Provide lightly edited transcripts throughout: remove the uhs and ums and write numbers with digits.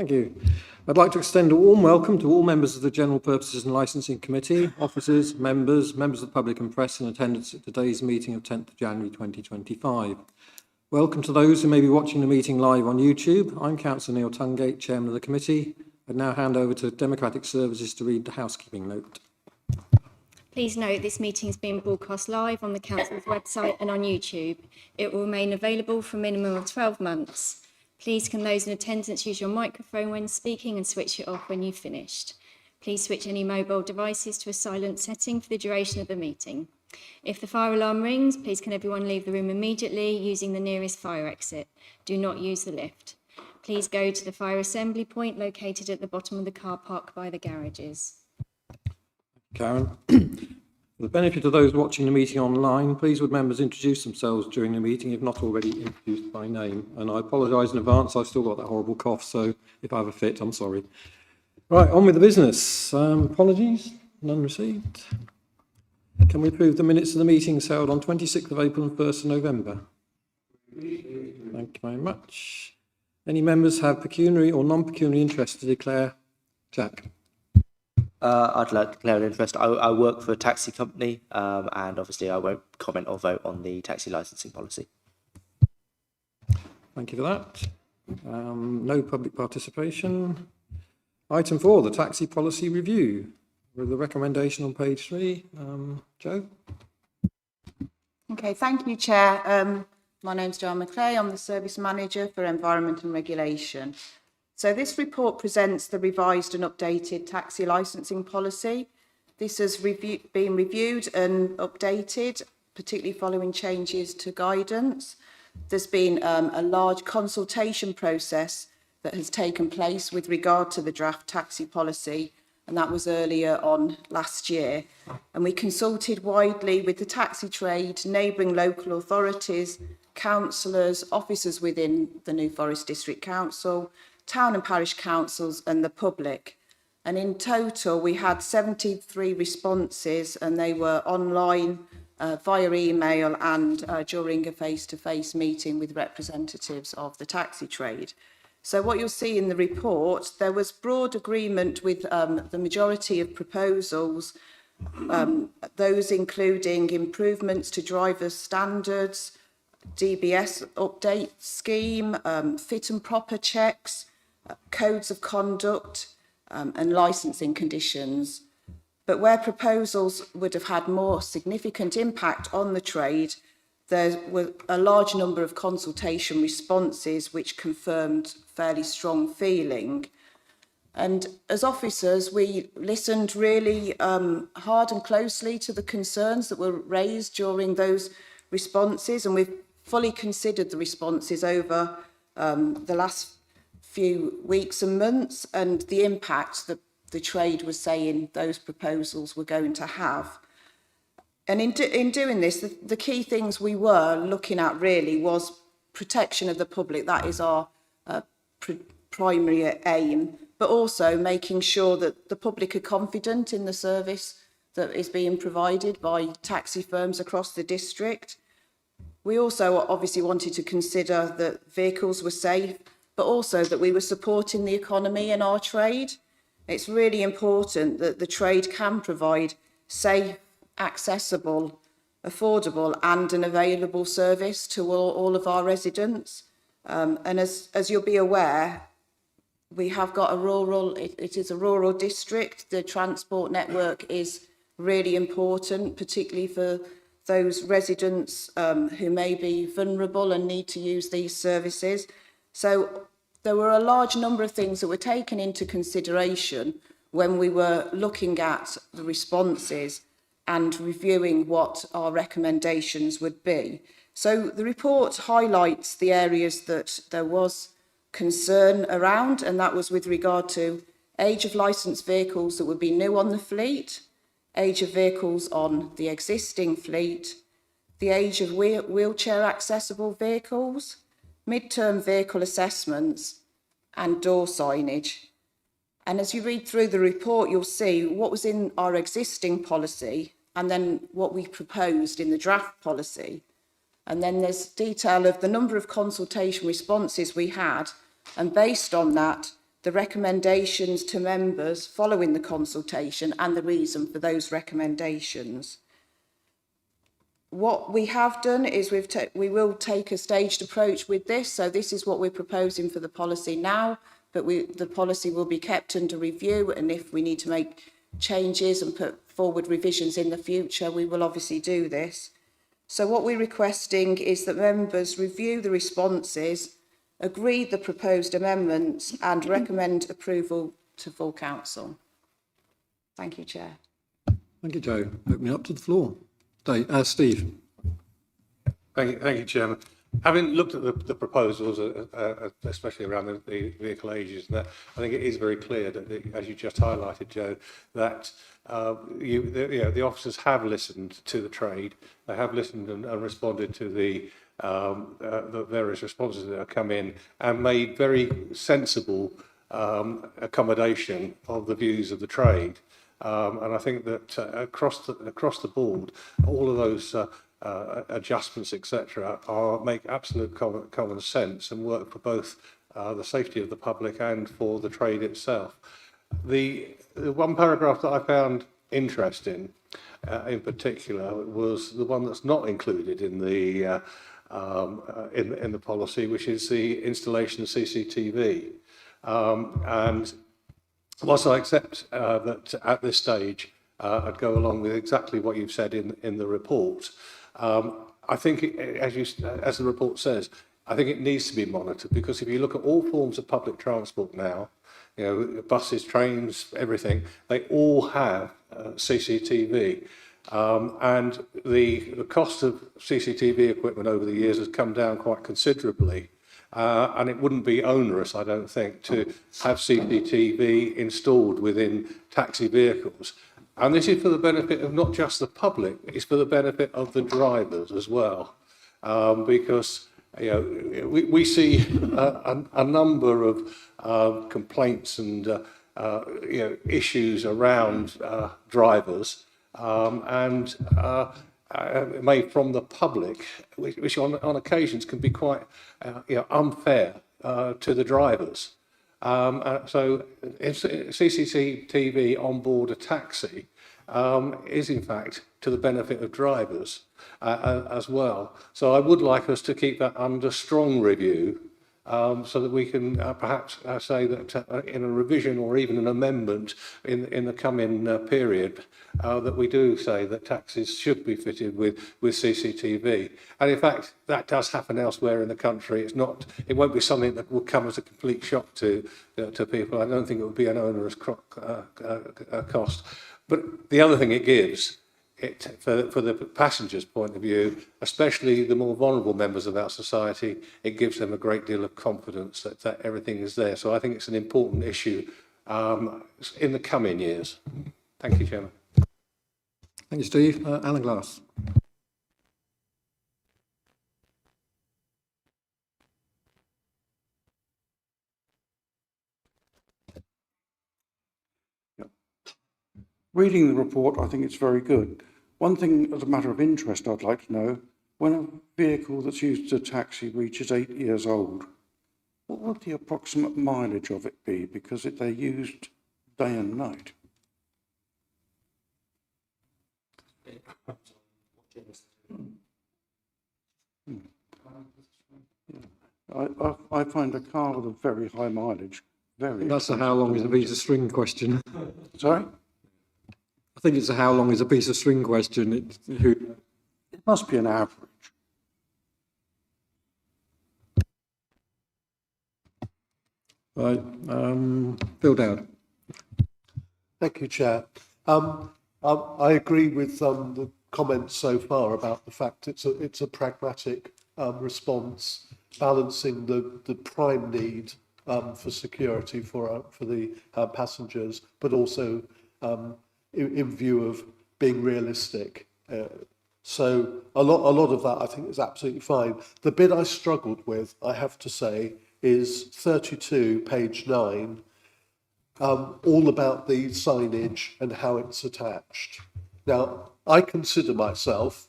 Thank you. I'd like to extend a warm welcome to all members of the General Purposes and Licensing Committee, officers, members of the public and press in attendance at today's meeting of 10th of January 2025. Welcome to those who may be watching the meeting live on YouTube. I'm Councillor Neil Tungate, Chairman of the Committee. I'd now hand over to Democratic Services to read the housekeeping note. Please note this meeting is being broadcast live on the Council's website and on YouTube. It will remain available for a minimum of 12 months. Please can those in attendance use your microphone when speaking and switch it off when you've finished. Please switch any mobile devices to a silent setting for the duration of the meeting. If the fire alarm rings, please can everyone leave the room immediately using the nearest fire exit. Do not use the lift. Please go to the fire assembly point located at the bottom of the car park by the garages. Karen. For the benefit of those watching the meeting online, please would members introduce themselves during the meeting if not already introduced by name. And I apologise in advance, I've still got that horrible cough, so if I have a fit, I'm sorry. Right, on with the business. Apologies, none received. Can we approve the minutes of the meetings held on 26th of April and 1st of November? Thank you very much. Any members have pecuniary or non-pecuniary interest to declare? Jack. I'd like to declare an interest. I work for a taxi company, and obviously I won't comment or vote on the taxi licensing policy. Thank you for that. No public participation. Item 4, the taxi policy review. With the recommendation on page 3. Jo? Okay, thank you, Chair. My name's Joanne McClay. I'm the Service Manager for Environment and Regulation. So this report presents the revised and updated taxi licensing policy. This has been reviewed and updated, particularly following changes to guidance. There's been a large consultation process that has taken place with regard to the draft taxi policy, and that was earlier on last year. And we consulted widely with the taxi trade, neighbouring local authorities, councillors, officers within the New Forest District Council, town and parish councils and the public. And in total, we had 73 responses, and they were online, via email and during a face-to-face meeting with representatives of the taxi trade. So what you'll see in the report, there was broad agreement with the majority of proposals, those including improvements to drivers' standards, DBS update scheme, fit and proper checks, codes of conduct and licensing conditions. But where proposals would have had more significant impact on the trade, there were a large number of consultation responses which confirmed fairly strong feeling. And as officers, we listened really hard and closely to the concerns that were raised during those responses, and we've fully considered the responses over the last few weeks and months and the impact that the trade was saying those proposals were going to have. And in doing this, the key things we were looking at really was protection of the public. That is our primary aim, but also making sure that the public are confident in the service that is being provided by taxi firms across the district. We also obviously wanted to consider that vehicles were safe, but also that we were supporting the economy and our trade. It's really important that the trade can provide safe, accessible, affordable and an available service to all of our residents. And as you'll be aware, we have got it is a rural district. The transport network is really important, particularly for those residents who may be vulnerable and need to use these services. So there were a large number of things that were taken into consideration when we were looking at the responses and reviewing what our recommendations would be. So the report highlights the areas that there was concern around, and that was with regard to age of licensed vehicles that would be new on the fleet, age of vehicles on the existing fleet, the age of wheelchair accessible vehicles, mid-term vehicle assessments and door signage. And as you read through the report, you'll see what was in our existing policy and then what we proposed in the draft policy. And then there's detail of the number of consultation responses we had. And based on that, the recommendations to members following the consultation and the reason for those recommendations. What we have done is we will take a staged approach with this. So this is what we're proposing for the policy now, but the policy will be kept under review, and if we need to make changes and put forward revisions in the future, we will obviously do this. So what we're requesting is that members review the responses, agree the proposed amendments and recommend approval to full council. Thank you, Chair. Thank you, Jo. Opening up to the floor. Steve. Thank you, Chairman. Having looked at the proposals, especially around the vehicle ages, and that, I think it is very clear that, as you just highlighted, Jo, that the officers have listened to the trade. They have listened and responded to the various responses that have come in, and made very sensible accommodation of the views of the trade. And I think that across the board, all of those adjustments, etc., make absolute common sense and work for both the safety of the public and for the trade itself. The one paragraph that I found interesting, in particular, was the one that's not included in the policy, which is the installation of CCTV. And whilst I accept that at this stage I'd go along with exactly what you've said in the report, I think, as the report says, I think it needs to be monitored, because if you look at all forms of public transport now, buses, trains, everything, they all have CCTV. And the cost of CCTV equipment over the years has come down quite considerably. And it wouldn't be onerous, I don't think, to have CCTV installed within taxi vehicles. And this is for the benefit of not just the public, it's for the benefit of the drivers as well. Because we see a number of complaints and issues around drivers, and made from the public, which on occasions can be quite unfair to the drivers. So CCTV on board a taxi is in fact to the benefit of drivers as well. So I would like us to keep that under strong review, so that we can perhaps say that in a revision or even an amendment in the coming period, that we do say that taxis should be fitted with CCTV. And in fact, that does happen elsewhere in the country. It won't be something that will come as a complete shock to people. I don't think it would be an onerous cost. But the other thing it gives, for the passengers' point of view, especially the more vulnerable members of our society, it gives them a great deal of confidence that everything is there. So I think it's an important issue in the coming years. Thank you, Chairman. Thank you, Steve. Alan Glass. Reading the report, I think it's very good. One thing as a matter of interest I'd like to know, when a vehicle that's used as a taxi reaches 8 years old, what would the approximate mileage of it be? Because they're used day and night. I find a car with a very high mileage very... That's a how long is a piece of string question. Sorry? I think it's a how long is a piece of string question. It must be an average. Right. Bill Dowd. Thank you, Chair. I agree with the comments so far about the fact it's a pragmatic response, balancing the prime need for security for the passengers, but also in view of being realistic. So a lot of that I think is absolutely fine. The bit I struggled with, I have to say, is 32, page 9, all about the signage and how it's attached. Now, I consider myself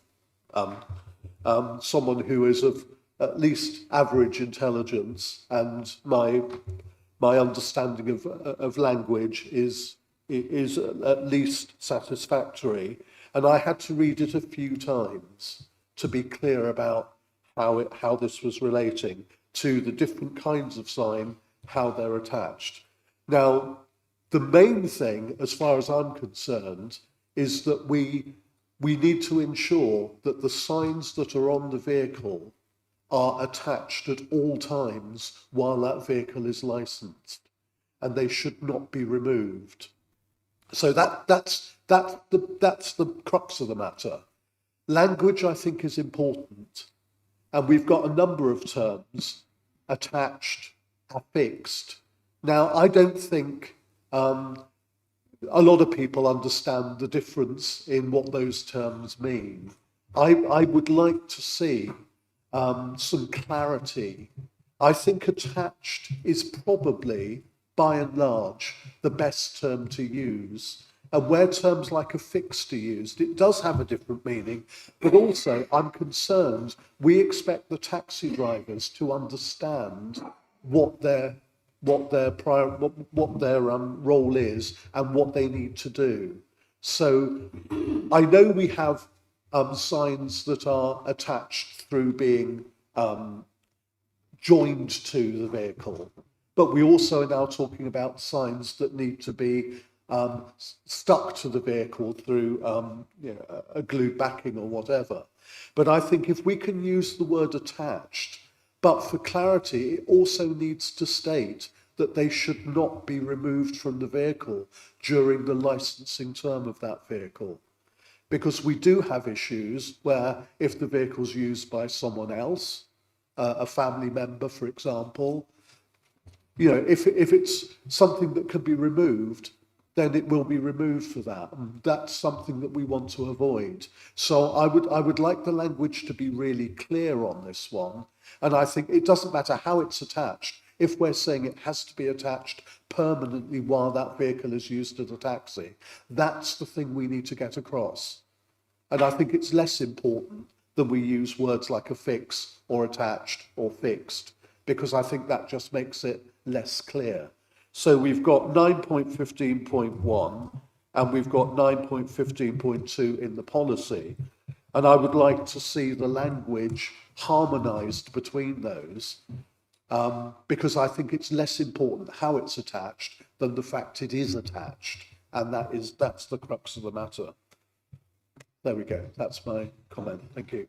someone who is of at least average intelligence, and my my understanding of language is at least satisfactory. And I had to read it a few times to be clear about how this was relating to the different kinds of sign, how they're attached. Now, the main thing, as far as I'm concerned, is that we need to ensure that the signs that are on the vehicle are attached at all times while that vehicle is licensed, and they should not be removed. So that's the crux of the matter. Language, I think, is important, and we've got a number of terms: attached, affixed. Now, I don't think a lot of people understand the difference in what those terms mean. I would like to see some clarity. I think attached is probably, by and large, the best term to use. And where terms like affixed are used, it does have a different meaning, but also I'm concerned we expect the taxi drivers to understand what their role is and what they need to do. So I know we have signs that are attached through being joined to the vehicle, but we also are now talking about signs that need to be stuck to the vehicle through a glue backing or whatever. But I think if we can use the word attached, but for clarity, it also needs to state that they should not be removed from the vehicle during the licensing term of that vehicle. Because we do have issues where if the vehicle's used by someone else, a family member, for example, if it's something that can be removed, then it will be removed for that. And that's something that we want to avoid. So I would like the language to be really clear on this one. And I think it doesn't matter how it's attached. If we're saying it has to be attached permanently while that vehicle is used as a taxi, that's the thing we need to get across. And I think it's less important than we use words like affix or attached or fixed, because I think that just makes it less clear. So we've got 9.15.1 and we've got 9.15.2 in the policy. And I would like to see the language harmonised between those, because I think it's less important how it's attached than the fact it is attached. And that's the crux of the matter. There we go. That's my comment. Thank you.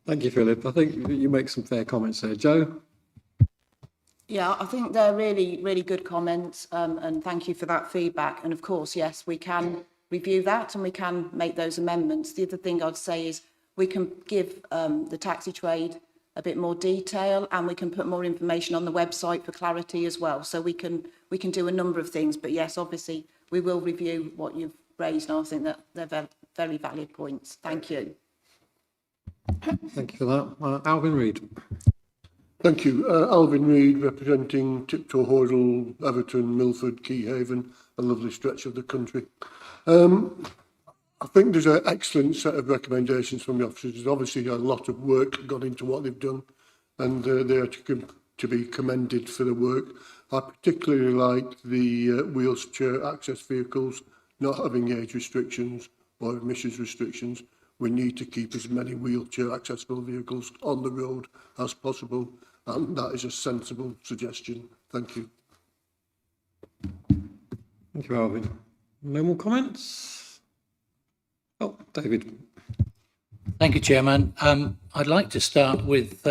Thank you, Philip. I think you make some fair comments there. Joe? Yeah, I think they're really, really good comments, and thank you for that feedback. And of course, yes, we can review that and we can make those amendments. The other thing I'd say is we can give the taxi trade a bit more detail, and we can put more information on the website for clarity as well. So we can do a number of things. But yes, obviously, we will review what you've raised, and I think that they're very valid points. Thank you. Thank you for that. Alvin Reid. Thank you. Alvin Reid, representing Tiptoe, Hoydle, Everton, Milford, Keyhaven, a lovely stretch of the country. I think there's an excellent set of recommendations from the officers. There's obviously a lot of work gone into what they've done, and they are to be commended for the work. I particularly like the wheelchair access vehicles not having age restrictions or emissions restrictions. We need to keep as many wheelchair accessible vehicles on the road as possible, and that is a sensible suggestion. Thank you. Thank you, Alvin. No more comments? Oh, David. Thank you, Chairman. I'd like to start with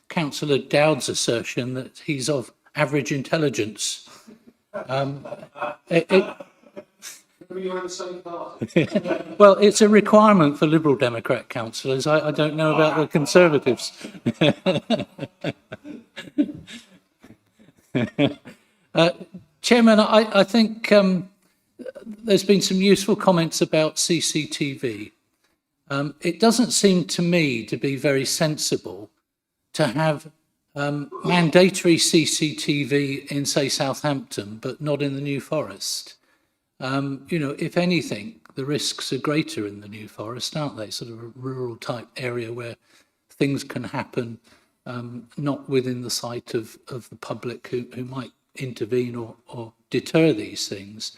Councillor Dowd's assertion that he's of average intelligence. Well, it's a requirement for Liberal Democrat councillors. I don't know about the Conservatives. Chairman, I think there's been some useful comments about CCTV. It doesn't seem to me to be very sensible to have mandatory CCTV in, say, Southampton, but not in the New Forest. If anything, the risks are greater in the New Forest, aren't they? Sort of a rural type area where things can happen, not within the sight of the public who might intervene or deter these things.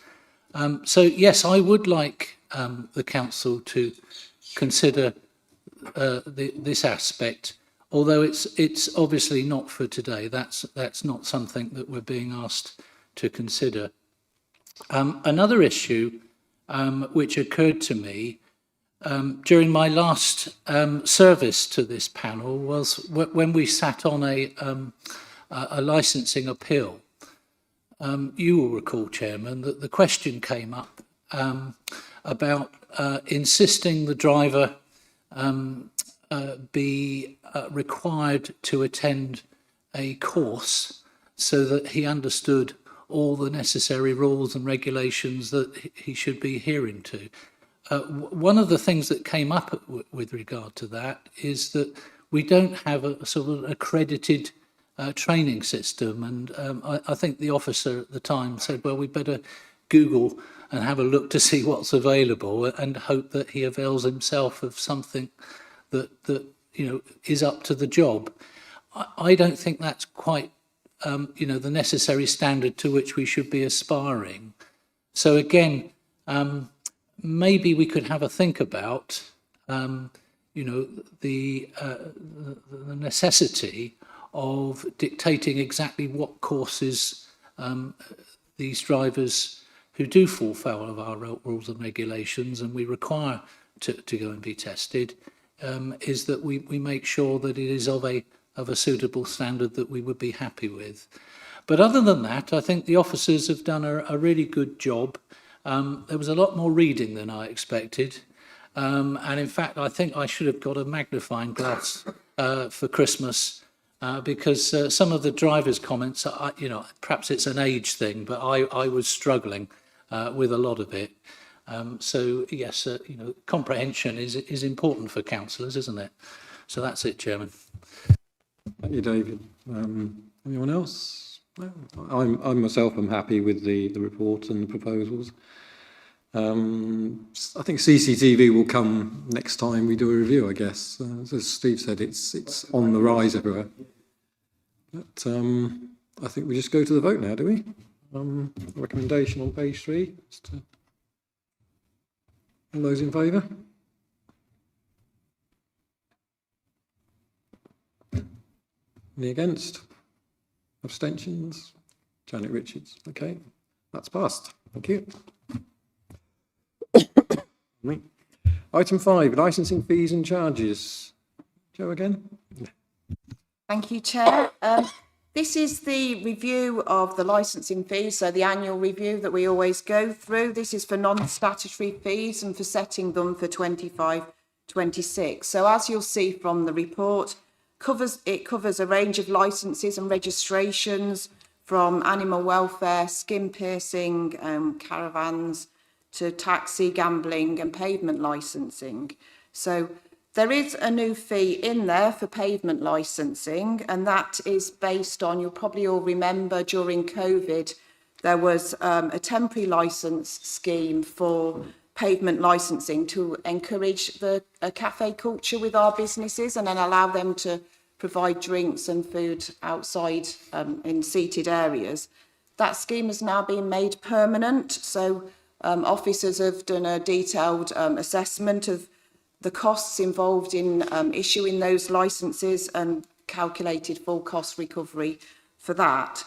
So yes, I would like the council to consider this aspect, although it's obviously not for today. That's not something that we're being asked to consider. Another issue which occurred to me during my last service to this panel was when we sat on a licensing appeal. You will recall, Chairman, that the question came up about insisting the driver be required to attend a course so that he understood all the necessary rules and regulations that he should be adhering to. One of the things that came up with regard to that is that we don't have a sort of accredited training system, and I think the officer at the time said, well, we better Google and have a look to see what's available and hope that he avails himself of something that is up to the job. I don't think that's quite the necessary standard to which we should be aspiring. So again, maybe we could have a think about the necessity of dictating exactly what courses these drivers who do fall foul of our rules and regulations, and we require to go and be tested, is that we make sure that it is of a suitable standard that we would be happy with. But other than that, I think the officers have done a really good job. There was a lot more reading than I expected. And in fact, I think I should have got a magnifying glass for Christmas because some of the drivers' comments, perhaps it's an age thing, but I was struggling with a lot of it. So yes, comprehension is important for councillors, isn't it? So that's it, Chairman. Thank you, David. Anyone else? No? I myself am happy with the report and the proposals. I think CCTV will come next time we do a review, I guess. As Steve said, it's on the rise everywhere. But I think we just go to the vote now, do we? Recommendation on page 3. All those in favour? Any against? Abstentions? Janet Richards. Okay, that's passed. Thank you. Item 5, licensing fees and charges. Joe again. Thank you, Chair. This is the review of the licensing fees, so the annual review that we always go through. This is for non-statutory fees and for setting them for 25-26. So as you'll see from the report, it covers a range of licences and registrations from animal welfare, skin piercing, caravans, to taxi, gambling and pavement licensing. So there is a new fee in there for pavement licensing, and that is based on, you'll probably all remember during COVID, there was a temporary licence scheme for pavement licensing to encourage a cafe culture with our businesses and then allow them to provide drinks and food outside in seated areas. That scheme has now been made permanent, so officers have done a detailed assessment of the costs involved in issuing those licences and calculated full cost recovery for that.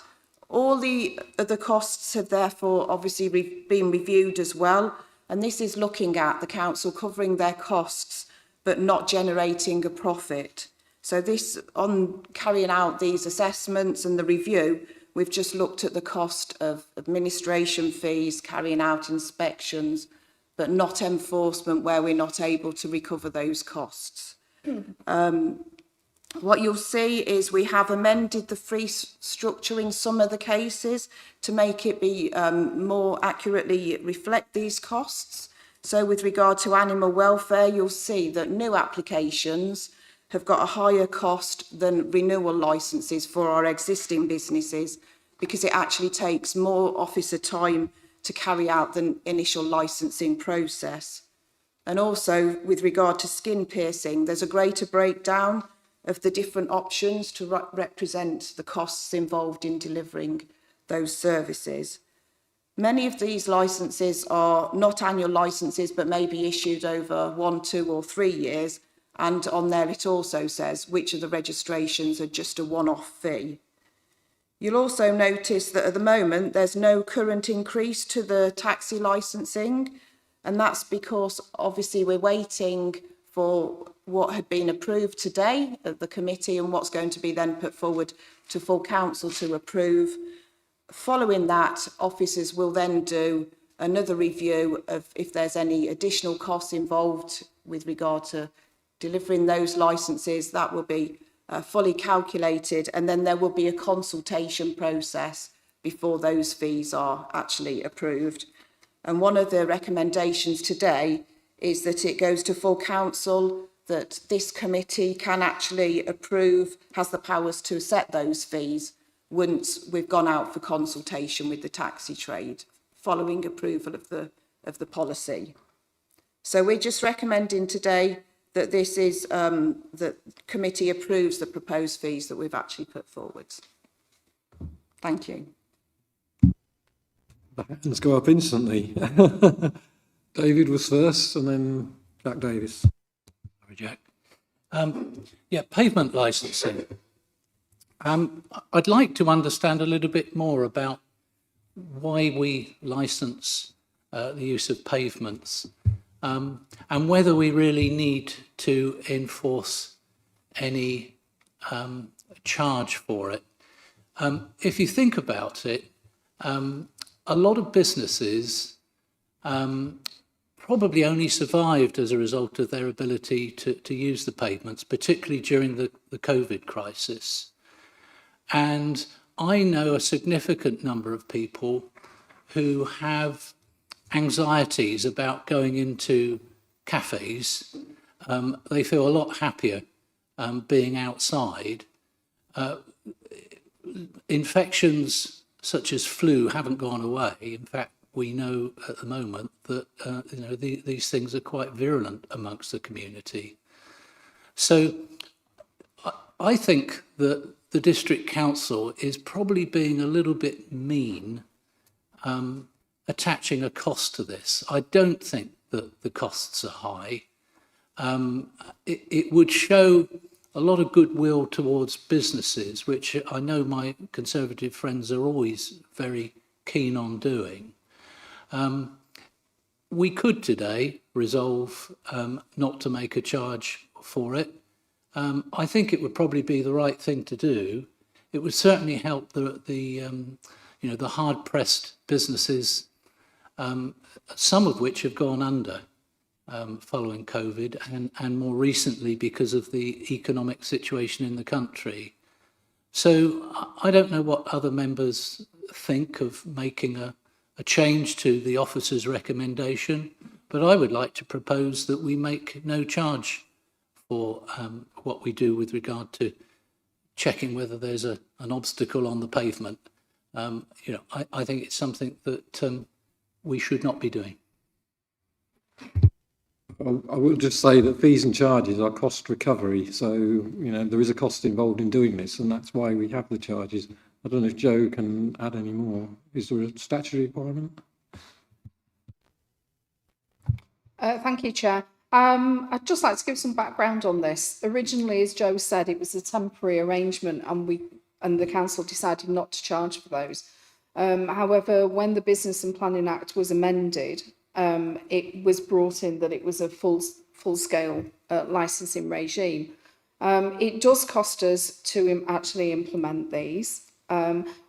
All the other costs have therefore obviously been reviewed as well, and this is looking at the council covering their costs but not generating a profit. So this, on carrying out these assessments and the review, we've just looked at the cost of administration fees, carrying out inspections, but not enforcement where we're not able to recover those costs. What you'll see is we have amended the fee structure in some of the cases to make it be more accurately reflect these costs. So with regard to animal welfare, you'll see that new applications have got a higher cost than renewal licences for our existing businesses because it actually takes more officer time to carry out the initial licensing process. And also with regard to skin piercing, there's a greater breakdown of the different options to represent the costs involved in delivering those services. Many of these licences are not annual licences, but may be issued over 1, 2 or 3 years. And on there it also says which of the registrations are just a one-off fee. You'll also notice that at the moment there's no current increase to the taxi licensing, and that's because obviously we're waiting for what had been approved today at the committee and what's going to be then put forward to full council to approve. Following that, officers will then do another review of if there's any additional costs involved with regard to delivering those licences. That will be fully calculated, and then there will be a consultation process before those fees are actually approved. And one of the recommendations today is that it goes to full council, that this committee can actually approve, has the powers to set those fees once we've gone out for consultation with the taxi trade, following approval of the policy. So we're just recommending today that this is, that committee approves the proposed fees that we've actually put forward. Thank you. The hands go up instantly. David was first and then Jack Davis. Sorry, Jack. Yeah, pavement licensing. I'd like to understand a little bit more about why we license the use of pavements, and whether we really need to enforce any charge for it. If you think about it, a lot of businesses probably only survived as a result of their ability to use the pavements, particularly during the COVID crisis. And I know a significant number of people who have anxieties about going into cafes. They feel a lot happier being outside. Infections such as flu haven't gone away. In fact, we know at the moment that these things are quite virulent amongst the community. So I think that the district council is probably being a little bit mean, attaching a cost to this. I don't think that the costs are high. It would show a lot of goodwill towards businesses, which I know my Conservative friends are always very keen on doing. We could today resolve not to make a charge for it. I think it would probably be the right thing to do. It would certainly help the hard-pressed businesses, some of which have gone under following COVID, and more recently because of the economic situation in the country. So I don't know what other members think of making a change to the officer's recommendation, but I would like to propose that we make no charge for what we do with regard to checking whether there's an obstacle on the pavement. I think it's something that we should not be doing. I will just say that fees and charges are cost recovery. So, there is a cost involved in doing this, and that's why we have the charges. I don't know if Joe can add any more. Is there a statutory requirement? Thank you, Chair. I'd just like to give some background on this. Originally, as Joe said, it was a temporary arrangement, and the council decided not to charge for those. However, when the Business and Planning Act was amended, it was brought in that it was a full-scale licensing regime. It does cost us to actually implement these.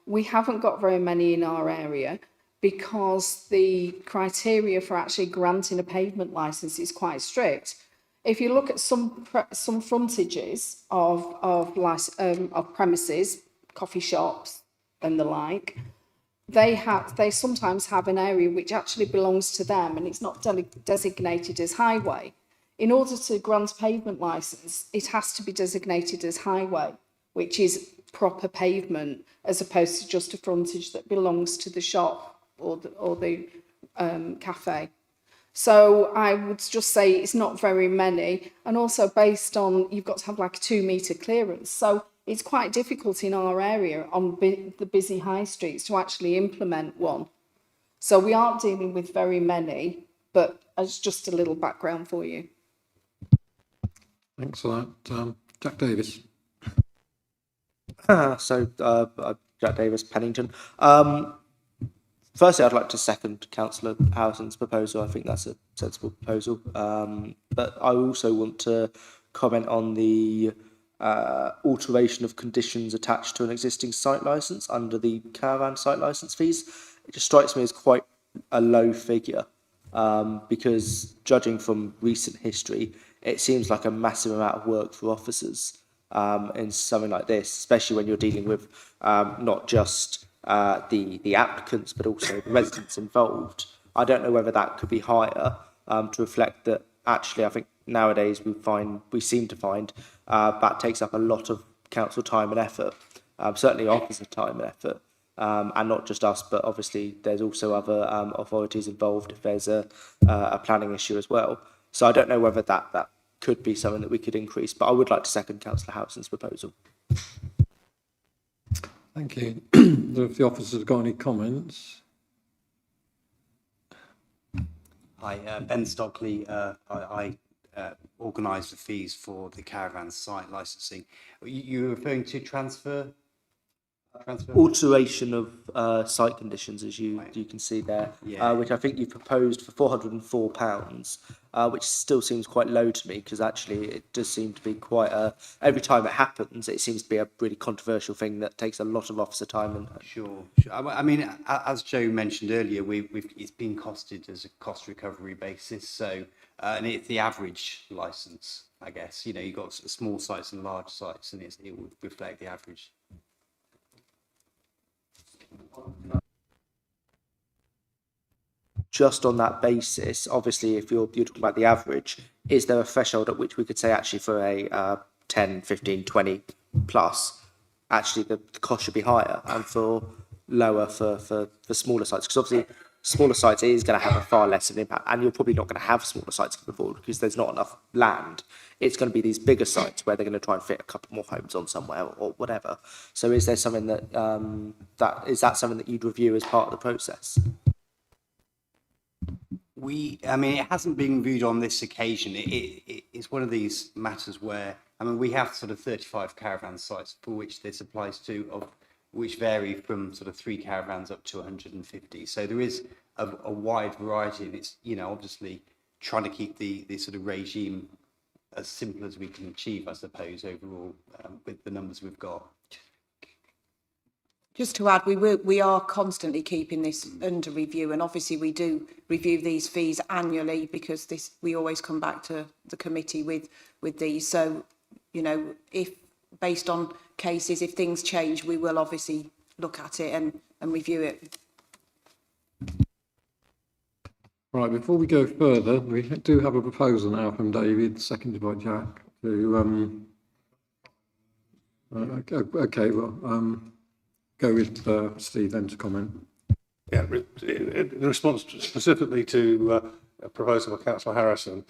We haven't got very many in our area because the criteria for actually granting a pavement licence is quite strict. If you look at some frontages of premises, coffee shops and the like, they sometimes have an area which actually belongs to them and it's not designated as highway. In order to grant a pavement licence, it has to be designated as highway, which is proper pavement, as opposed to just a frontage that belongs to the shop or the cafe. So I would just say it's not very many, and also based on, you've got to have like a 2 metre clearance. So it's quite difficult in our area on the busy high streets to actually implement one. So we aren't dealing with very many, but as just a little background for you. Thanks for that. Jack Davis. Jack Davis, Pennington. Firstly, I'd like to second Councillor Howson's proposal. I think that's a sensible proposal. But I also want to comment on the alteration of conditions attached to an existing site licence under the caravan site licence fees. It just strikes me as quite a low figure because judging from recent history, it seems like a massive amount of work for officers in something like this, especially when you're dealing with not just the applicants, but also the residents involved. I don't know whether that could be higher to reflect that actually I think nowadays we seem to find that takes up a lot of council time and effort, certainly officer time and effort, and not just us, but obviously there's also other authorities involved if there's a planning issue as well. So I don't know whether that could be something that we could increase, but I would like to second Councillor Howson's proposal. Thank you. If the officers have got any comments. Hi, Ben Stockley. I organise the fees for the caravan site licensing. You're referring to transfer? Alteration of site conditions, as you can see there, Yeah. which I think you proposed for £404, which still seems quite low to me because actually it does seem to be quite every time it happens, it seems to be a really controversial thing that takes a lot of officer time. And Sure. I mean, as Joe mentioned earlier, it's been costed as a cost recovery basis. So, and it's the average licence, I guess. You know, you've got small sites and large sites, and it would reflect the average. just on that basis, obviously, if you're talking about the average, is there a threshold at which we could say actually for a 10, 15, 20 plus, actually the cost should be higher and for lower for smaller sites? Because obviously smaller sites is going to have a far less of an impact, and you're probably not going to have smaller sites going forward because there's not enough land. It's going to be these bigger sites where they're going to try and fit a couple more homes on somewhere or whatever. So is there something that, is that something that you'd review as part of the process? I mean, it hasn't been reviewed on this occasion. It's one of these matters where, I mean, we have sort of 35 caravan sites for which this applies to, which vary from sort of 3 caravans up to 150. So there is a wide variety, and it's, you know, obviously trying to keep the sort of regime as simple as we can achieve, I suppose, overall, with the numbers we've got. Just to add, we are constantly keeping this under review, and obviously we do review these fees annually because we always come back to the committee with these. So, you know, if based on cases, if things change, we will obviously look at it and review it. Right, before we go further, we do have a proposal now from David, seconded by Jack, to go with Steve then to comment. Yeah, in response specifically to a proposal by Councillor Harrison,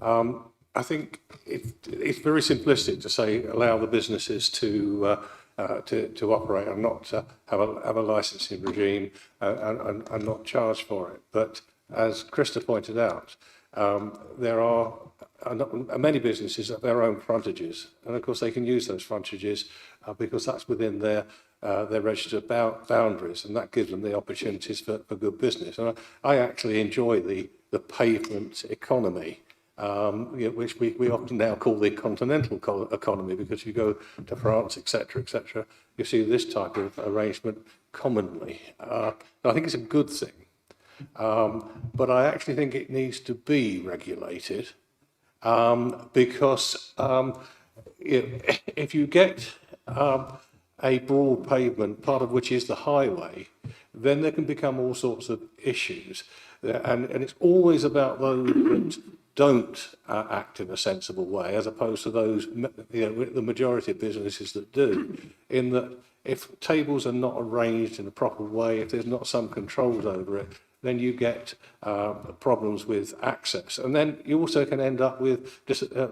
I think it's very simplistic to say allow the businesses to operate and not have a licensing regime and not charge for it. But as Krista pointed out, there are many businesses that have their own frontages, and of course they can use those frontages because that's within their registered boundaries, and that gives them the opportunities for good business. And I actually enjoy the pavement economy, which we often now call the continental economy, because you go to France, etc., you see this type of arrangement commonly. I think it's a good thing, but I actually think it needs to be regulated because if you get a broad pavement, part of which is the highway, then there can become all sorts of issues. And it's always about those that don't act in a sensible way, as opposed to those, the majority of businesses that do, in that if tables are not arranged in a proper way, if there's not some controls over it, then you get problems with access. And then you also can end up with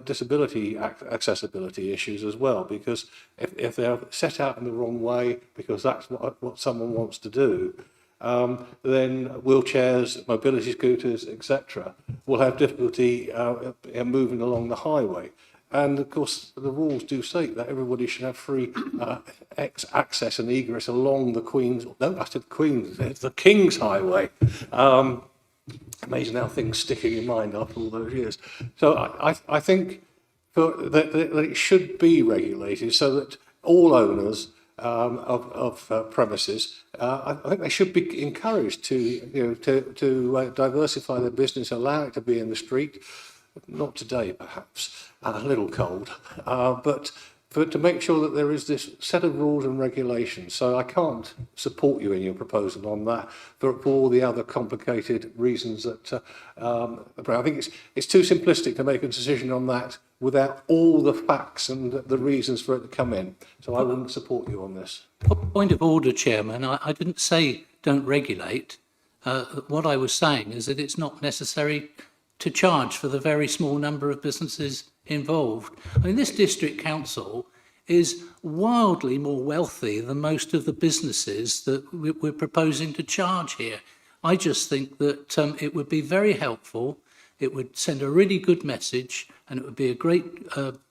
disability accessibility issues as well, because if they're set out in the wrong way, because that's what someone wants to do, then wheelchairs, mobility scooters, etc., will have difficulty moving along the highway. And of course, the rules do state that everybody should have free access and egress along the the King's Highway. Amazing how things stick in your mind after all those years. So I think that it should be regulated so that all owners of premises, I think they should be encouraged to diversify their business, allow it to be in the street. Not today, perhaps, a little cold, but to make sure that there is this set of rules and regulations. So I can't support you in your proposal on that for all the other complicated reasons that I think it's too simplistic to make a decision on that without all the facts and the reasons for it to come in. So I wouldn't support you on this. Point of order, Chairman. I didn't say don't regulate. What I was saying is that it's not necessary to charge for the very small number of businesses involved. I mean, this district council is wildly more wealthy than most of the businesses that we're proposing to charge here. I just think that it would be very helpful, it would send a really good message, and it would be a great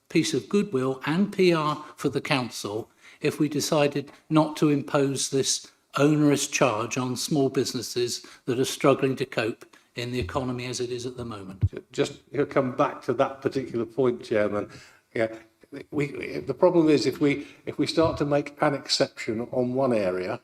piece of goodwill and PR for the council if we decided not to impose this onerous charge on small businesses that are struggling to cope in the economy as it is at the moment. Just come back to that particular point, Chairman. Yeah, the problem is if we start to make an exception on one area,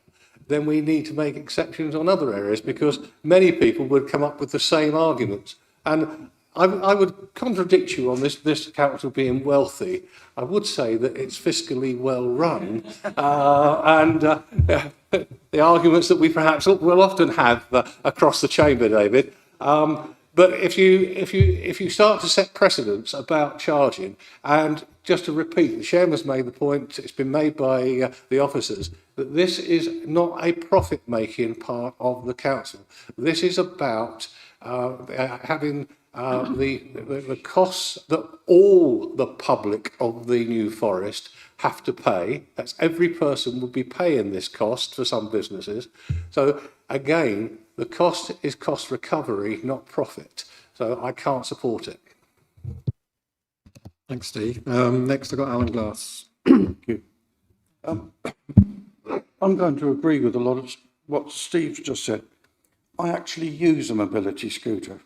then we need to make exceptions on other areas, because many people would come up with the same arguments. And I would contradict you on this council being wealthy. I would say that it's fiscally well run, and the arguments that we perhaps will often have across the chamber, David. But if you start to set precedents about charging, and just to repeat, the chairman's made the point, it's been made by the officers, that this is not a profit-making part of the council. This is about having the costs that all the public of the New Forest have to pay. That's every person would be paying this cost for some businesses. So again, the cost is cost recovery, not profit. So I can't support it. Thanks, Steve. Next, I've got Alan Glass. Thank you. I'm going to agree with a lot of what Steve's just said. I actually use a mobility scooter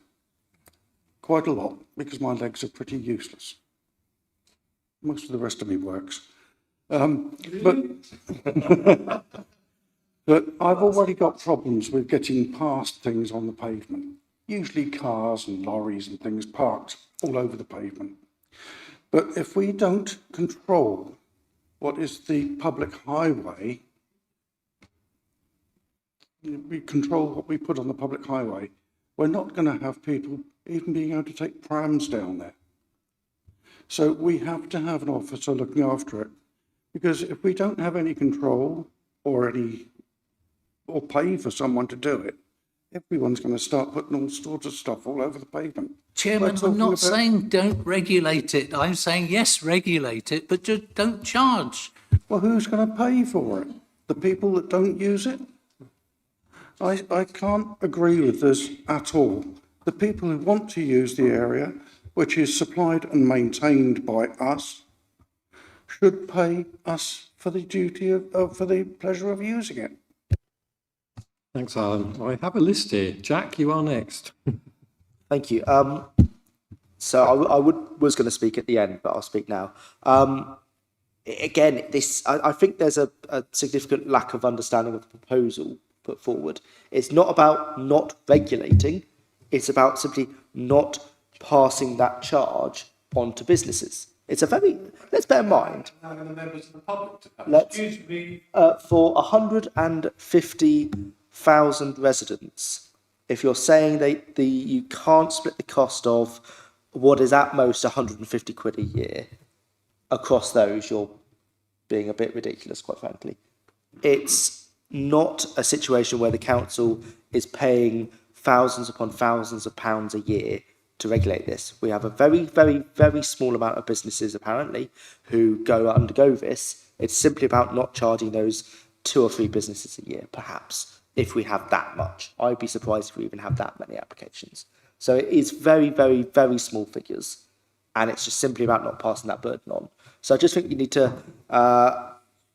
quite a lot because my legs are pretty useless. Most of the rest of me works. But I've already got problems with getting past things on the pavement, usually cars and lorries and things parked all over the pavement. But if we don't control what is the public highway, we control what we put on the public highway, we're not going to have people even being able to take prams down there. So we have to have an officer looking after it, because if we don't have any control or pay for someone to do it, everyone's going to start putting all sorts of stuff all over the pavement. Chairman, I'm not saying don't regulate it. I'm saying yes, regulate it, but just don't charge. Well, who's going to pay for it? The people that don't use it? I can't agree with this at all. The people who want to use the area, which is supplied and maintained by us, should pay us for the for the pleasure of using it. Thanks, Alan. I have a list here. Jack, you are next. Thank you. So I was going to speak at the end, but I'll speak now. Again, I think there's a significant lack of understanding of the proposal put forward. It's not about not regulating. It's about simply not passing that charge on to businesses. It's a very, let's bear in mind, for 150,000 residents, if you're saying you can't split the cost of what is at most 150 quid a year across those, you're being a bit ridiculous, quite frankly. It's not a situation where the council is paying thousands upon thousands of pounds a year to regulate this. We have a very, very, very small amount of businesses, apparently, who undergo this. It's simply about not charging those 2 or 3 businesses a year, perhaps, if we have that much. I'd be surprised if we even have that many applications. So it is very, very, very small figures, and it's just simply about not passing that burden on. So I just think you need to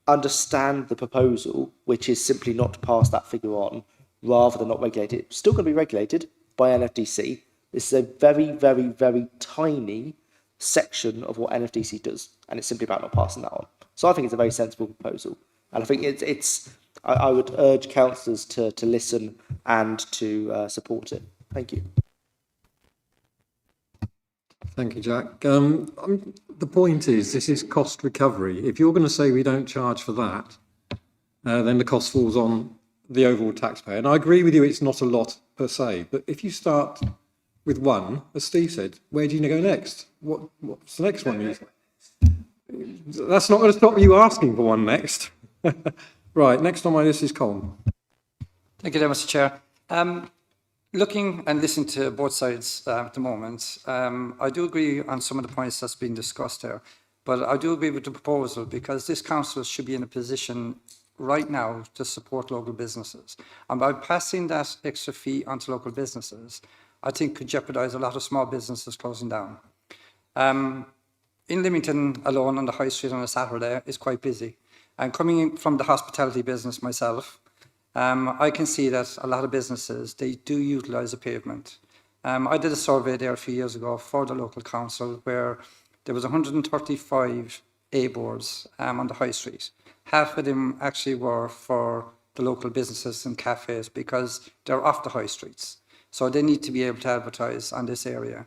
understand the proposal, which is simply not to pass that figure on, rather than not regulate it. It's still going to be regulated by NFDC. This is a very, very, very tiny section of what NFDC does, and it's simply about not passing that on. So I think it's a very sensible proposal, and I think I would urge councillors to listen and to support it. Thank you. Thank you, Jack. The point is, this is cost recovery. If you're going to say we don't charge for that, then the cost falls on the overall taxpayer. And I agree with you, it's not a lot per se, but if you start with one, as Steve said, where do you go next? What's the next one? That's not going to stop you asking for one next. Right, next on my list is Colin. Thank you very much, Chair. Looking and listening to both sides at the moment, I do agree on some of the points that's been discussed there, but I do agree with the proposal because this council should be in a position right now to support local businesses. And by passing that extra fee onto local businesses, I think could jeopardise a lot of small businesses closing down. In Leamington alone on the high street on a Saturday is quite busy. And coming in from the hospitality business myself, I can see that a lot of businesses, they do utilise the pavement. I did a survey there a few years ago for the local council where there was 135 A-boards on the high street. Half of them actually were for the local businesses and cafes because they're off the high streets. So they need to be able to advertise on this area.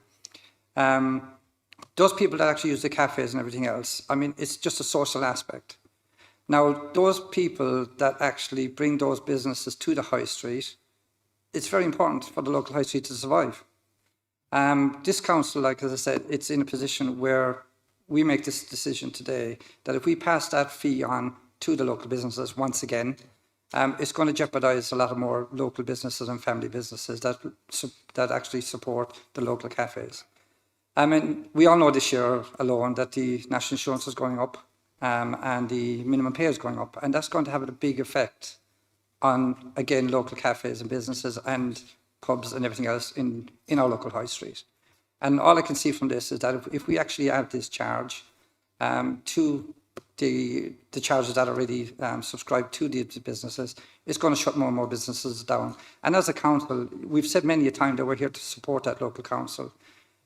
Those people that actually use the cafes and everything else, I mean, it's just a social aspect. Now, those people that actually bring those businesses to the high street, it's very important for the local high street to survive. This council, like as I said, it's in a position where we make this decision today that if we pass that fee on to the local businesses once again, it's going to jeopardise a lot of more local businesses and family businesses that actually support the local cafes. I mean, we all know this year alone that the national insurance is going up and the minimum pay is going up, and that's going to have a big effect on, again, local cafes and businesses and pubs and everything else in our local high street. And all I can see from this is that if we actually add this charge to the charges that are already subscribed to the businesses, it's going to shut more and more businesses down. And as a council, we've said many a time that we're here to support that local council.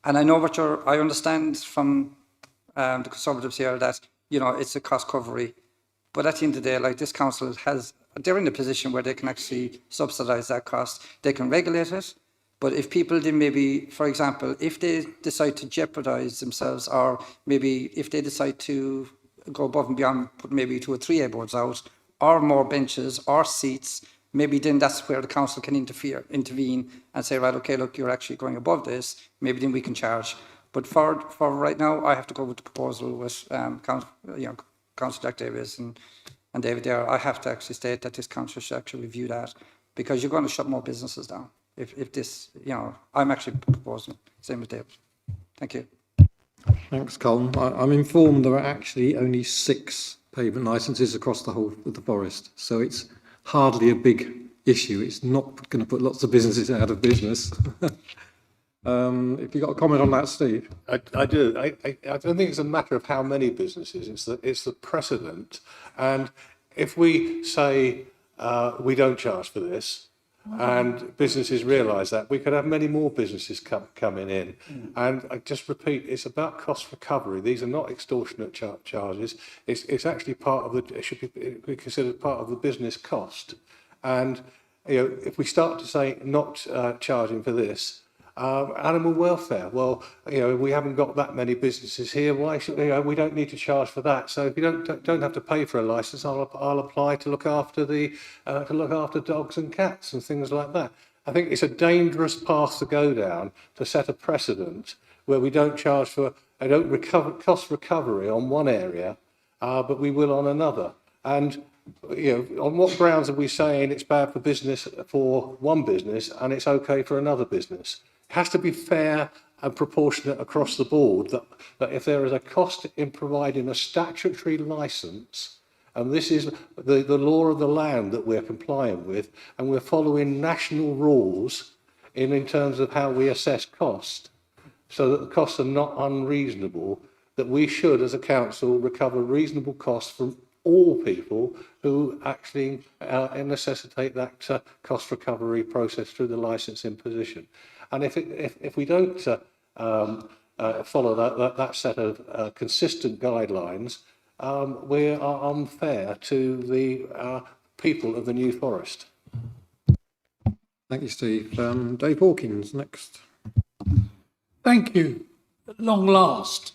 And I know I understand from the Conservatives here that, you know, it's a cost recovery. But at the end of the day, like this council they're in a position where they can actually subsidise that cost. They can regulate it. But if people then maybe, for example, if they decide to jeopardise themselves, or maybe if they decide to go above and beyond, put maybe 2 or 3 A-boards out, or more benches or seats, maybe then that's where the council can intervene and say, right, okay, look, you're actually going above this, maybe then we can charge. But for right now, I have to go with the proposal with Councillor Jack Davis and David there. I have to actually state that this council should actually review that, because you're going to shut more businesses down. If this, you know, I'm actually proposing, same as David. Thank you. Thanks, Colin. I'm informed there are actually only 6 pavement licences across the whole of the forest, so it's hardly a big issue. It's not going to put lots of businesses out of business. If you've got a comment on that, Steve. I do. I don't think it's a matter of how many businesses. It's the precedent. And if we say we don't charge for this, and businesses realise that, we could have many more businesses coming in. And I just repeat, it's about cost recovery. These are not extortionate charges. It's actually part of it should be considered part of the business cost. And you know, if we start to say not charging for this, animal welfare. Well, you know, we haven't got that many businesses here. Why should we don't need to charge for that? So if you don't have to pay for a license, I'll apply to look after dogs and cats and things like that. I think it's a dangerous path to go down, to set a precedent where we don't charge for, cost recovery on one area, but we will on another. And on what grounds are we saying it's bad for business for one business and it's okay for another business? It has to be fair and proportionate across the board, that if there is a cost in providing a statutory licence, and this is the law of the land that we're complying with, and we're following national rules in terms of how we assess cost, so that the costs are not unreasonable, that we should, as a council, recover reasonable costs from all people who actually necessitate that cost recovery process through the licensing position. And if we don't follow that set of consistent guidelines, we are unfair to the people of the New Forest. Thank you, Steve. Dave Hawkins, next. Thank you. At long last.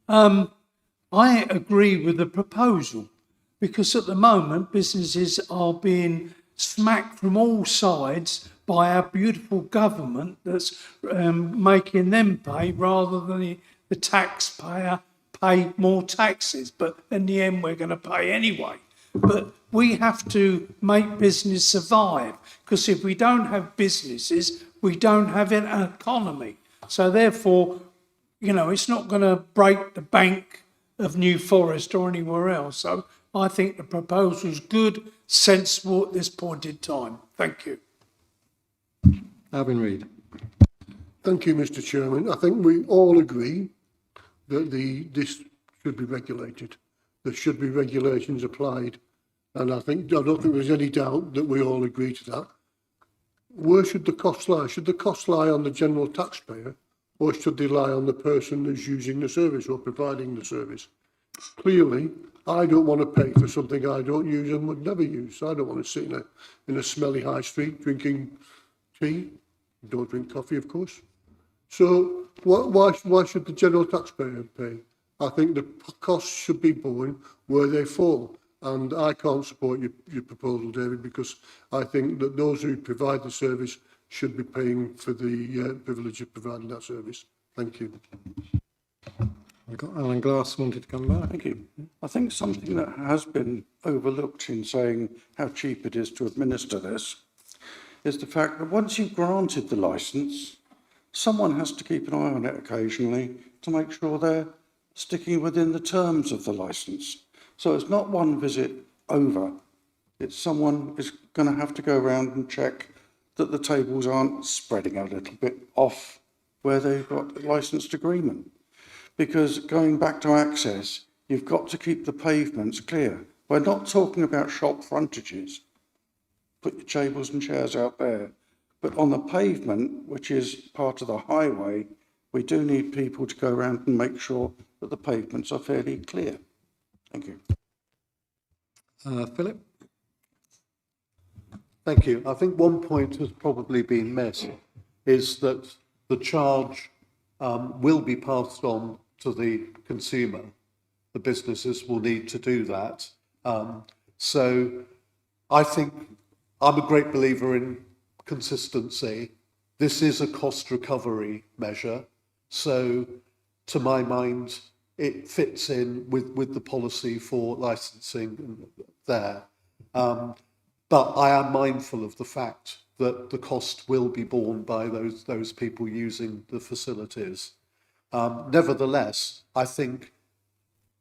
I agree with the proposal, because at the moment businesses are being smacked from all sides by our beautiful government that's making them pay rather than the taxpayer pay more taxes. But in the end, we're going to pay anyway. But we have to make business survive, because if we don't have businesses, we don't have an economy. So therefore, it's not going to break the bank of New Forest or anywhere else. So I think the proposal is good, sensible at this point in time. Thank you. Alvin Reid. Thank you, Mr. Chairman. I think we all agree that this should be regulated. There should be regulations applied. And I don't think there's any doubt that we all agree to that. Where should the cost lie? Should the cost lie on the general taxpayer, or should they lie on the person who's using the service or providing the service? Clearly, I don't want to pay for something I don't use and would never use. I don't want to sit in a smelly high street drinking tea. Don't drink coffee, of course. So why should the general taxpayer pay? I think the costs should be borne where they fall. And I can't support your proposal, David, because I think that those who provide the service should be paying for the privilege of providing that service. Thank you. I've got Alan Glass wanted to come back. Thank you. I think something that has been overlooked in saying how cheap it is to administer this is the fact that once you've granted the licence, someone has to keep an eye on it occasionally to make sure they're sticking within the terms of the licence. So it's not one visit over. It's someone is going to have to go around and check that the tables aren't spreading a little bit off where they've got a licensed agreement. Because going back to access, you've got to keep the pavements clear. We're not talking about shop frontages. Put your tables and chairs out there. But on the pavement, which is part of the highway, we do need people to go around and make sure that the pavements are fairly clear. Thank you. Philip? Thank you. I think one point has probably been missed, is that the charge will be passed on to the consumer. The businesses will need to do that. So I think I'm a great believer in consistency. This is a cost recovery measure. So to my mind, it fits in with the policy for licensing there. But I am mindful of the fact that the cost will be borne by those people using the facilities. Nevertheless, I think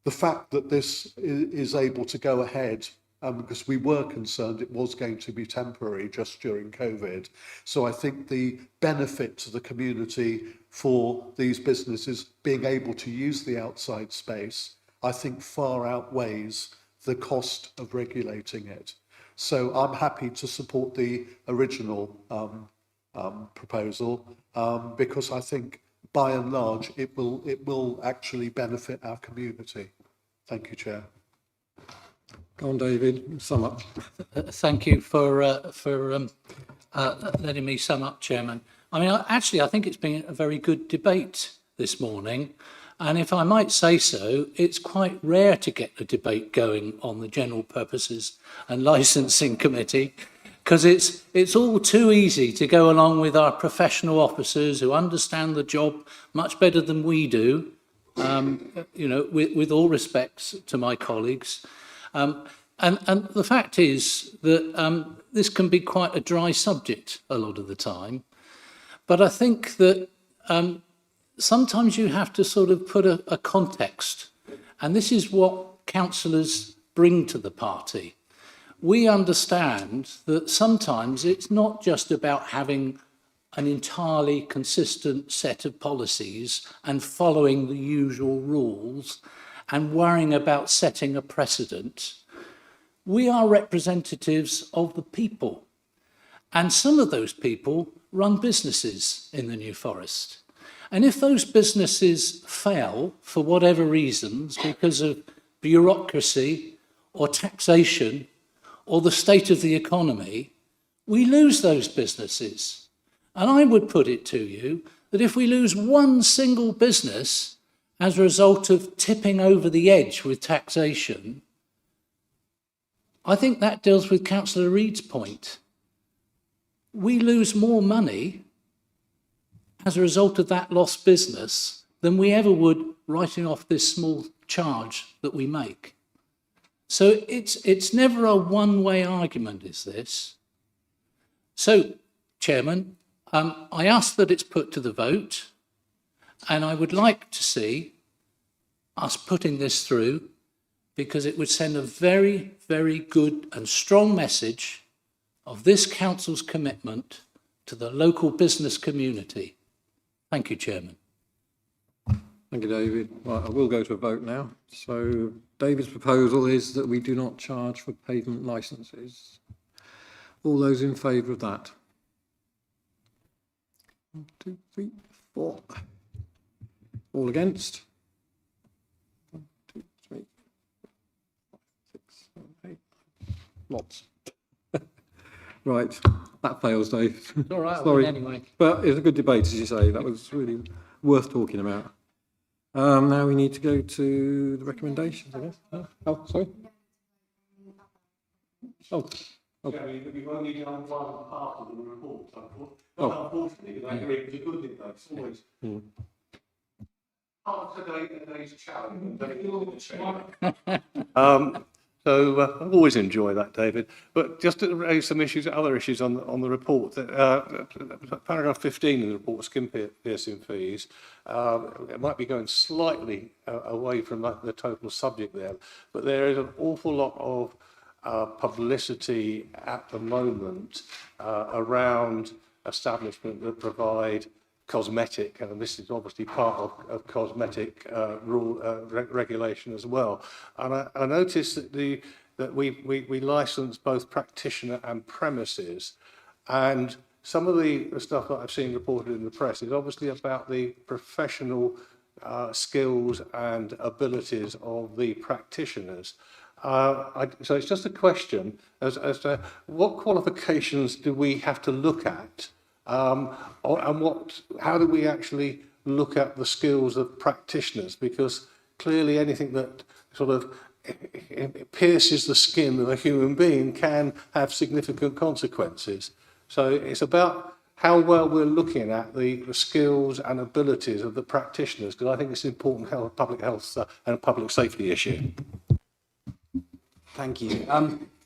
the fact that this is able to go ahead, because we were concerned it was going to be temporary just during COVID. So I think the benefit to the community for these businesses being able to use the outside space, I think far outweighs the cost of regulating it. So I'm happy to support the original proposal because I think by and large it will actually benefit our community. Thank you, Chair. Go on, David, sum up. Thank you for letting me sum up, Chairman. I mean, I think it's been a very good debate this morning. And if I might say so, it's quite rare to get a debate going on the General Purposes and Licensing Committee, because it's all too easy to go along with our professional officers who understand the job much better than we do, with all respects to my colleagues. And the fact is that this can be quite a dry subject a lot of the time. But I think that sometimes you have to sort of put a context. And this is what councillors bring to the party. We understand that sometimes it's not just about having an entirely consistent set of policies and following the usual rules and worrying about setting a precedent. We are representatives of the people, and some of those people run businesses in the New Forest. And if those businesses fail for whatever reasons, because of bureaucracy or taxation or the state of the economy, we lose those businesses. And I would put it to you that if we lose one single business as a result of tipping over the edge with taxation, I think that deals with Councillor Reid's point. We lose more money as a result of that lost business than we ever would writing off this small charge that we make. So it's never a one-way argument, is this? So, Chairman, I ask that it's put to the vote, and I would like to see us putting this through, because it would send a very, very good and strong message of this council's commitment to the local business community. Thank you, Chairman. Thank you, David. Right, I will go to a vote now. So David's proposal is that we do not charge for pavement licences. All those in favour of that? 1, 2, 3, 4. All against? 1, 2, 3, 4, 5, 6, 7, 8. Lots. Right, that fails, Dave. It's all right, I'll Sorry. win anyway. But it was a good debate, as you say. That was really worth talking about. Now we need to go to the recommendations, I guess. Oh, sorry. Oh. We've only done one part of the report, unfortunately, because I agree it's a good debate. It's always part of today's challenge. So I always enjoy that, David. But just to raise some issues, other issues on the report. Paragraph 15 in the report, skin piercing fees, it might be going slightly away from the total subject there, but there is an awful lot of publicity at the moment around establishments that provide cosmetic, and this is obviously part of cosmetic regulation as well. And I noticed that we license both practitioner and premises, and some of the stuff that I've seen reported in the press is obviously about the professional skills and abilities of the practitioners. So it's just a question as to what qualifications do we have to look at, and how do we actually look at the skills of practitioners? Because clearly anything that sort of pierces the skin of a human being can have significant consequences. So it's about how well we're looking at the skills and abilities of the practitioners, because I think it's an important public health and a public safety issue. Thank you.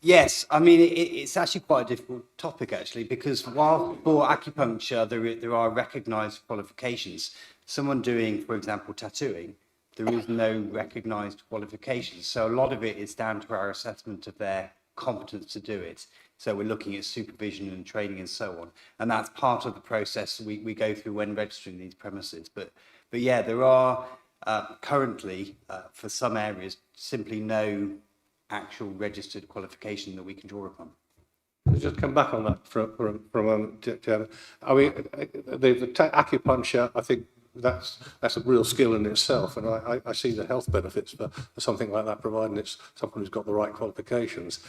Yes, I mean, it's actually quite a difficult topic, actually, because while for acupuncture there are recognised qualifications, someone doing, for example, tattooing, there is no recognised qualifications. So a lot of it is down to our assessment of their competence to do it. So we're looking at supervision and training and so on. And that's part of the process we go through when registering these premises. But yeah, there are currently, for some areas, simply no actual registered qualification that we can draw upon. Just come back on that for a moment, Chairman. I mean, the acupuncture, I think that's a real skill in itself, and I see the health benefits for something like that, providing it's someone who's got the right qualifications.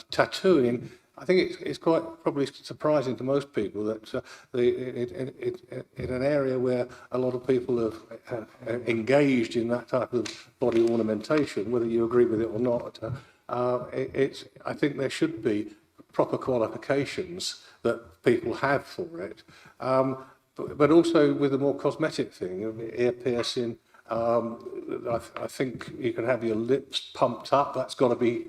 Tattooing, I think it's quite probably surprising to most people that in an area where a lot of people have engaged in that type of body ornamentation, whether you agree with it or not, I think there should be proper qualifications that people have for it. But also with a more cosmetic thing, ear piercing, I think you can have your lips pumped up. That's got to be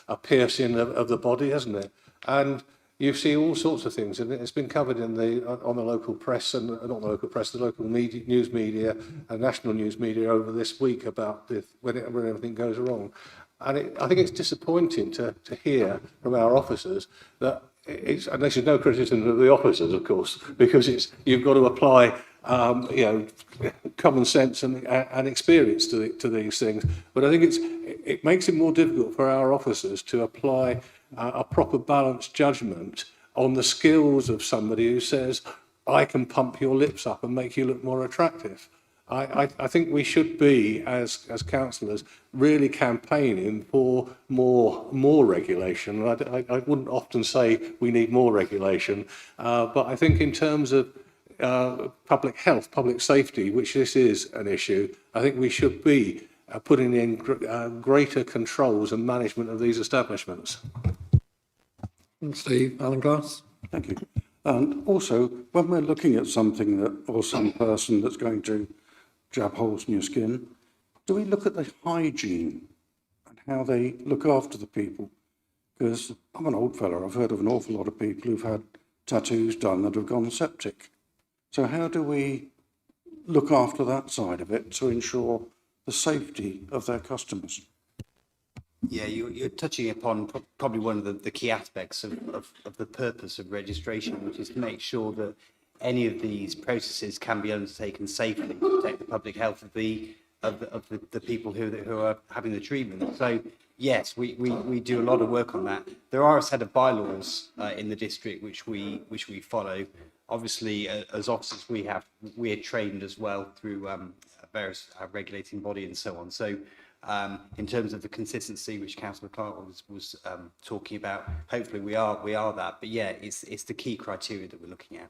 a piercing of the body, hasn't it? And you see all sorts of things, and it's been covered in on the local press and not the local press, the local media, news media and national news media over this week about when everything goes wrong. And I think it's disappointing to hear from our officers that and this is no criticism of the officers, of course, because you've got to apply common sense and experience to these things. But I think it makes it more difficult for our officers to apply a proper balanced judgment on the skills of somebody who says, I can pump your lips up and make you look more attractive. I think we should be, as councillors, really campaigning for more regulation. I wouldn't often say we need more regulation, but I think in terms of public health, public safety, which this is an issue, I think we should be putting in greater controls and management of these establishments. Steve, Alan Glass. Thank you. And also, when we're looking at something or some person that's going to jab holes in your skin, do we look at the hygiene and how they look after the people? Because I'm an old fella, I've heard of an awful lot of people who've had tattoos done that have gone septic. So how do we look after that side of it to ensure the safety of their customers? Yeah, you're touching upon probably one of the key aspects of the purpose of registration, which is to make sure that any of these processes can be undertaken safely to protect the public health of the people who are having the treatment. So yes, we do a lot of work on that. There are a set of bylaws in the district which we follow. Obviously, as officers, we are trained as well through various regulating body and so on. So in terms of the consistency which Councillor Clark was talking about, hopefully we are that. But yeah, it's the key criteria that we're looking at.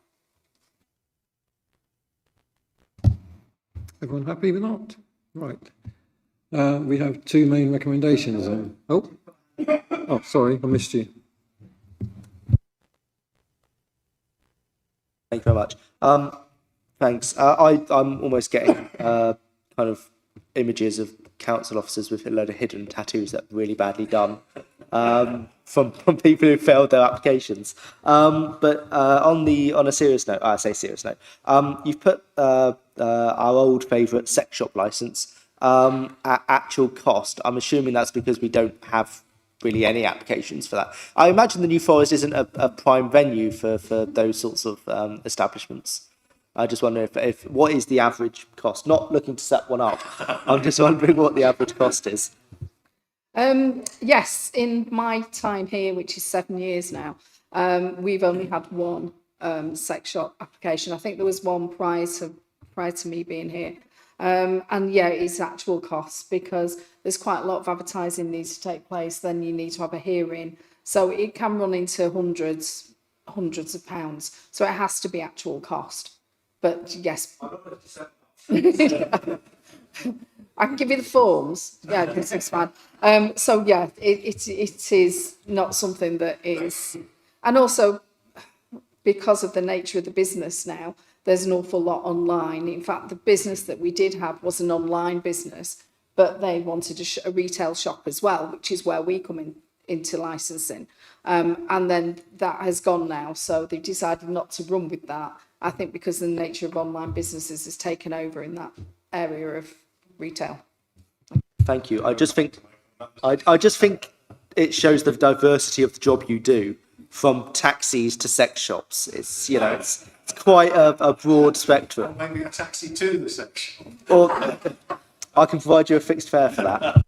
Everyone happy with that? Right. We have two main recommendations. Oh, sorry, I missed you. Thank you very much. Thanks. I'm almost getting kind of images of council officers with a load of hidden tattoos that are really badly done from people who failed their applications. But on a serious note, I say serious note, you've put our old favourite sex shop licence at actual cost. I'm assuming that's because we don't have really any applications for that. I imagine the New Forest isn't a prime venue for those sorts of establishments. I just wonder if what is the average cost? Not looking to set one up. I'm just wondering what the average cost is. Yes, in my time here, which is 7 years now, we've only had one sex shop application. I think there was one prior to me being here. And yeah, it's actual costs because there's quite a lot of advertising needs to take place. Then you need to have a hearing. So it can run into hundreds of pounds. So it has to be actual cost. But yes. I can give you the forms. Yeah, this is fine. So yeah, it is not something that is, and also because of the nature of the business now, there's an awful lot online. In fact, the business that we did have was an online business, but they wanted a retail shop as well, which is where we come into licensing. And then that has gone now, so they've decided not to run with that. I think because the nature of online businesses has taken over in that area of retail. Thank you. I just think it shows the diversity of the job you do, from taxis to sex shops. It's it's quite a broad spectrum. Maybe a taxi to the sex shop. Or I can provide you a fixed fare for that.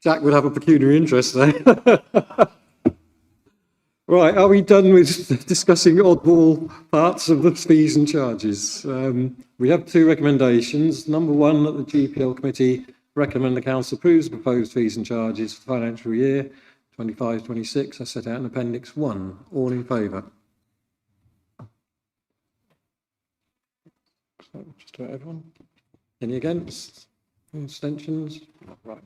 Jack would have a peculiar interest there. Right, are we done with discussing oddball parts of the fees and charges? We have two recommendations. Number one, that the GPL committee recommend the council approves the proposed fees and charges for financial year 25-26 as set out in Appendix 1. All in favour? So just about everyone. Any against? Abstentions? Right.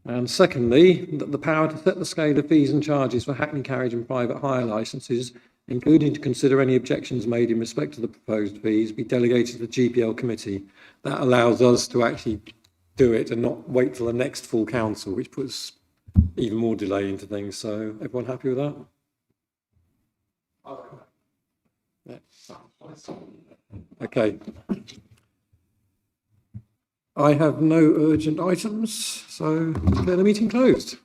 And secondly, that the power to set the scale of fees and charges for Hackney carriage and private hire licences including to consider any objections made in respect to the proposed fees, be delegated to the GPL committee. That allows us to actually do it and not wait till the next full council, which puts even more delay into things. So everyone happy with that? Okay. I have no urgent items, so declare the meeting closed.